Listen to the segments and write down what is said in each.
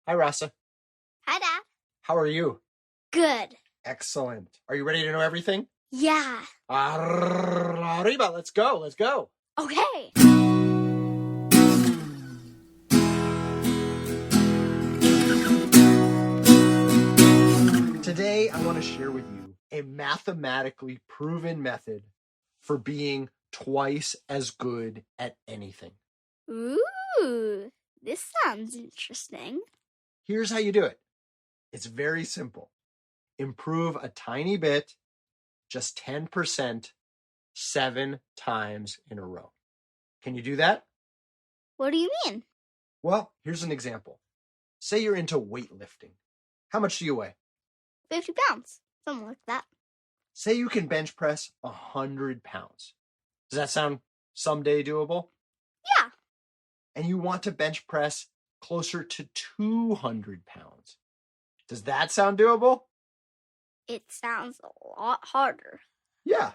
Hi, Rasa. Hi, Dad. How are you? Good. Excellent. Are you ready to know everything? Yeah. Arriba, let's go. Okay. Today, I want to share with you a mathematically proven method for being twice as good at anything. Ooh, this sounds interesting. Here's how you do it. It's very simple. Improve a tiny bit, just 10%, 7 times in a row. Can you do that? What do you mean? Well, here's an example. Say you're into weightlifting. How much do you weigh? 50 pounds. Something like that. Say you can bench press 100 pounds. Does that sound someday doable? Yeah. And you want to bench press closer to 200 pounds. Does that sound doable? It sounds a lot harder. Yeah.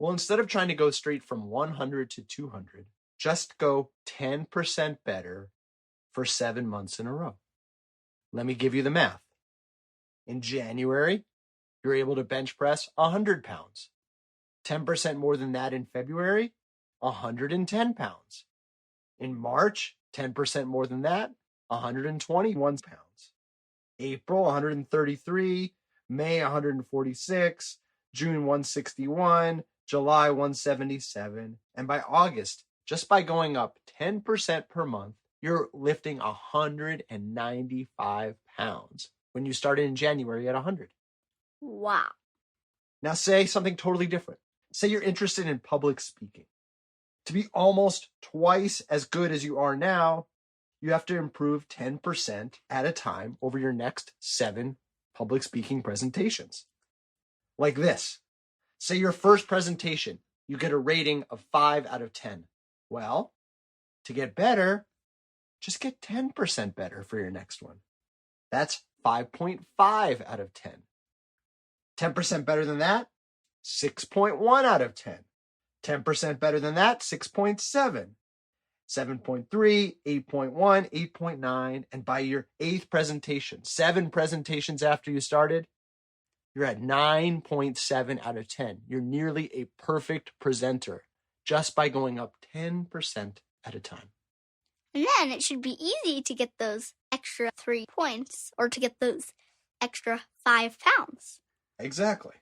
Well, instead of trying to go straight from 100 to 200, just go 10% better for 7 months in a row. Let me give you the math. In January, you're able to bench press 100 pounds. 10% more than that in February, 110 pounds. In March, 10% more than that, 121 pounds. April, 133, May, 146, June, 161, July, 177. And by August, just by going up 10% per month, you're lifting 195 pounds when you started in January at 100. Wow. Now say something totally different. Say you're interested in public speaking. To be almost twice as good as you are now, you have to improve 10% at a time over your next 7 public speaking presentations. Like this. Say your first presentation, you get a rating of 5 out of 10. Well, to get better, just get 10% better for your next one. That's 5.5 out of 10. 10% better than that, 6.1 out of 10. 10% better than that, 6.7. 7.3, 8.1, 8.9. And by your 8th presentation, 7 presentations after you started, you're at 9.7 out of 10. You're nearly a perfect presenter just by going up 10% at a time. And then it should be easy to get those extra 3 points or to get those extra 5 pounds. Exactly.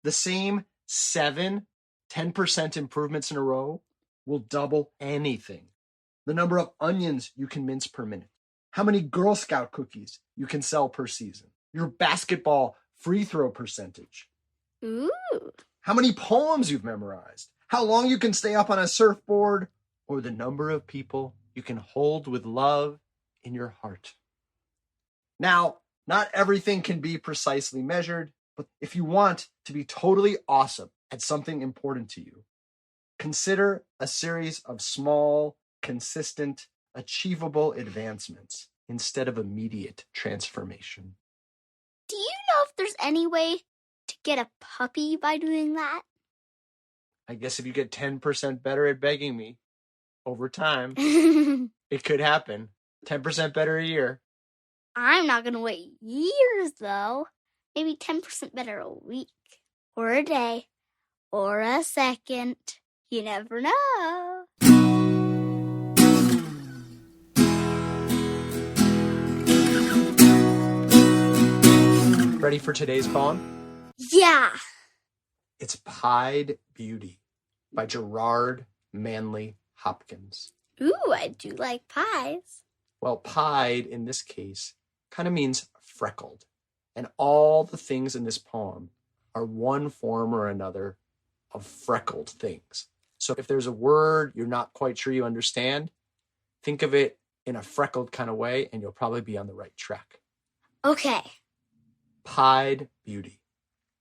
The same 7, 10% improvements in a row will double anything. The number of onions you can mince per minute, how many Girl Scout cookies you can sell per season, your basketball free throw percentage, Ooh. how many poems you've memorized, how long you can stay up on a surfboard, or the number of people you can hold with love in your heart. Now, not everything can be precisely measured, but if you want to be totally awesome at something important to you, consider a series of small, consistent, achievable advancements instead of immediate transformation. Do you know if there's any way to get a puppy by doing that? I guess if you get 10% better at begging me over time, I'm it could happen. 10% better a year. not going to wait years, though. Maybe 10% better a week, or a day, or a second. You never know. Ready for today's poem? Yeah. It's Pied Beauty by Gerard Manley Hopkins. Ooh, I do like pies. Well, pied in this case kind of means freckled. And all the things in this poem are one form or another of freckled things. So if there's a word you're not quite sure you understand, think of it in a freckled kind of way and you'll probably be on the right track. Okay. Pied Beauty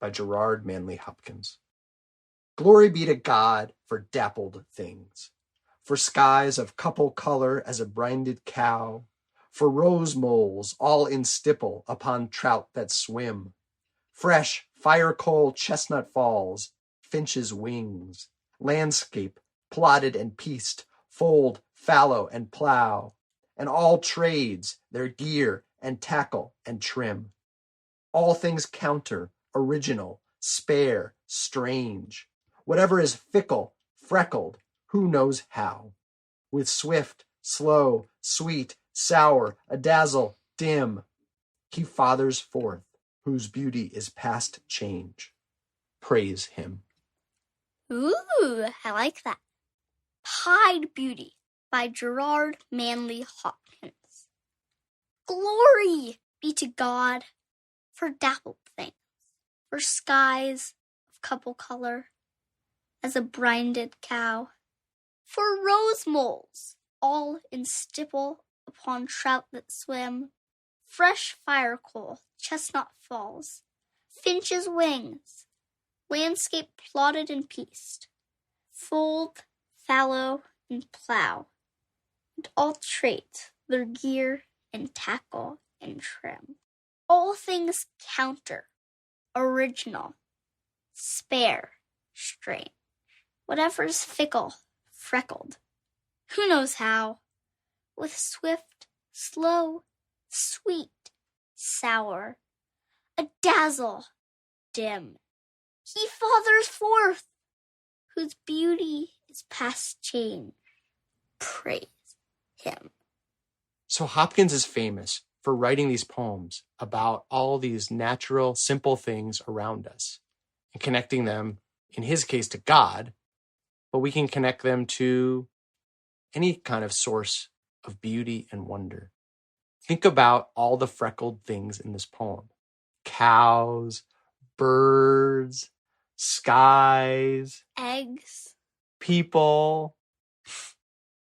by Gerard Manley Hopkins. Glory be to God for dappled things, for skies of couple color as a brinded cow, for rose moles all in stipple upon trout that swim, fresh fire-coal chestnut falls, finches' wings, landscape plotted and pieced, fold, fallow, and plow, and all trades, their gear and tackle and trim. All things counter, original, spare, strange. Whatever is fickle, freckled, who knows how. With swift, slow, sweet, sour, a-dazzle, dim, he fathers forth, whose beauty is past change. Praise him. Ooh, I like that. Pied Beauty by Gerard Manley Hopkins. Glory be to God for dappled things, for skies of couple color as a brinded cow, for rose moles all in stipple upon trout that swim, fresh fire coal, chestnut falls, finch's wings, landscape plotted and pieced, fold, fallow, and plow, and all trait their gear and tackle and trim. All things counter, original, spare, strange. Whatever's fickle, freckled, who knows how, with swift, slow, sweet, sour, a-dazzle, dim. He fathers forth, whose beauty is past change. Praise him. So Hopkins is famous for writing these poems about all these natural, simple things around us and connecting them, in his case, to God, but we can connect them to any kind of source of beauty and wonder. Think about all the freckled things in this poem. Cows, birds, skies, Eggs. people,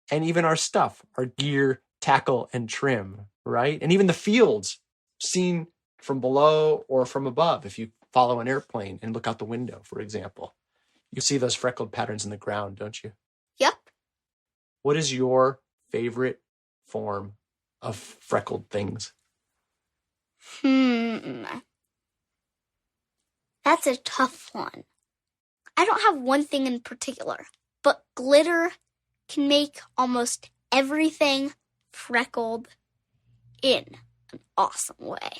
and even our stuff, our gear, tackle, and trim, right? And even the fields seen from below or from above. If you follow an airplane and look out the window, for example, you see those freckled patterns in the ground, don't you? Yep. What is your favorite form of freckled things? That's a tough one. I don't have one thing in particular, but glitter can make almost everything freckled in an awesome way.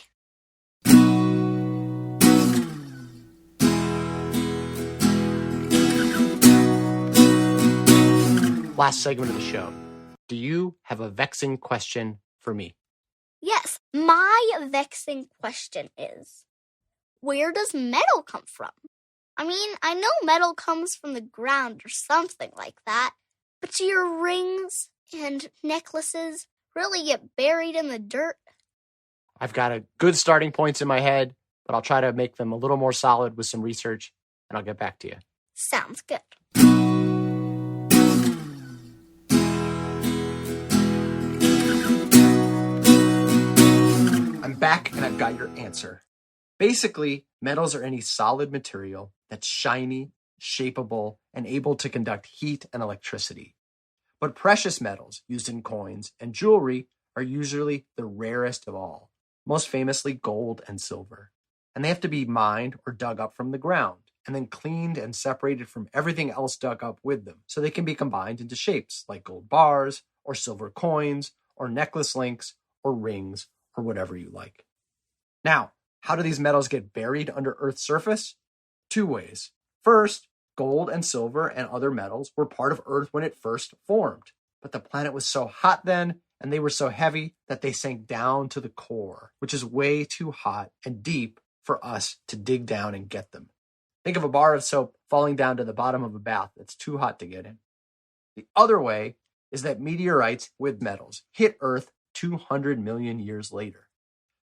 Last segment of the show. Do you have a vexing question for me? Yes, my vexing question is, where does metal come from? I mean, I know metal comes from the ground or something like that, but do your rings and necklaces really get buried in the dirt? I've got a good starting points in my head, but I'll try to make them a little more solid with some research, and I'll get back to you. Sounds good. I'm back and I've got your answer. Basically, metals are any solid material that's shiny, shapeable, and able to conduct heat and electricity. But precious metals used in coins and jewelry are usually the rarest of all, most famously gold and silver. And they have to be mined or dug up from the ground and then cleaned and separated from everything else dug up with them so they can be combined into shapes like gold bars or silver coins or necklace links or rings or whatever you like. Now, how do these metals get buried under Earth's surface? Two ways. First, gold and silver and other metals were part of Earth when it first formed, but the planet was so hot then and they were so heavy that they sank down to the core, which is way too hot and deep for us to dig down and get them. Think of a bar of soap falling down to the bottom of a bath that's too hot to get in. The other way is that meteorites with metals hit Earth 200 million years later.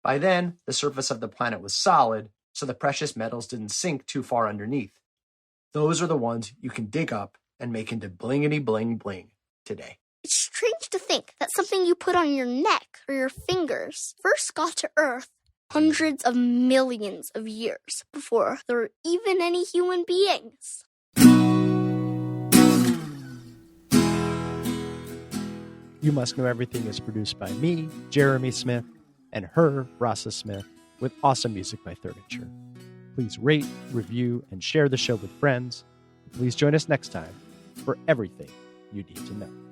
By then, the surface of the planet was solid, so the precious metals didn't sink too far underneath. Those are the ones you can dig up and make into blingity bling bling today. It's strange to think that something you put on your neck or your fingers first got to Earth hundreds of millions of years before there were even any human beings. You Must Know Everything is produced by me, Jeremy Smith, and her, Rasa Smith, with awesome music by Furniture. Please rate, review, and share the show with friends. Please join us next time for everything you need to know.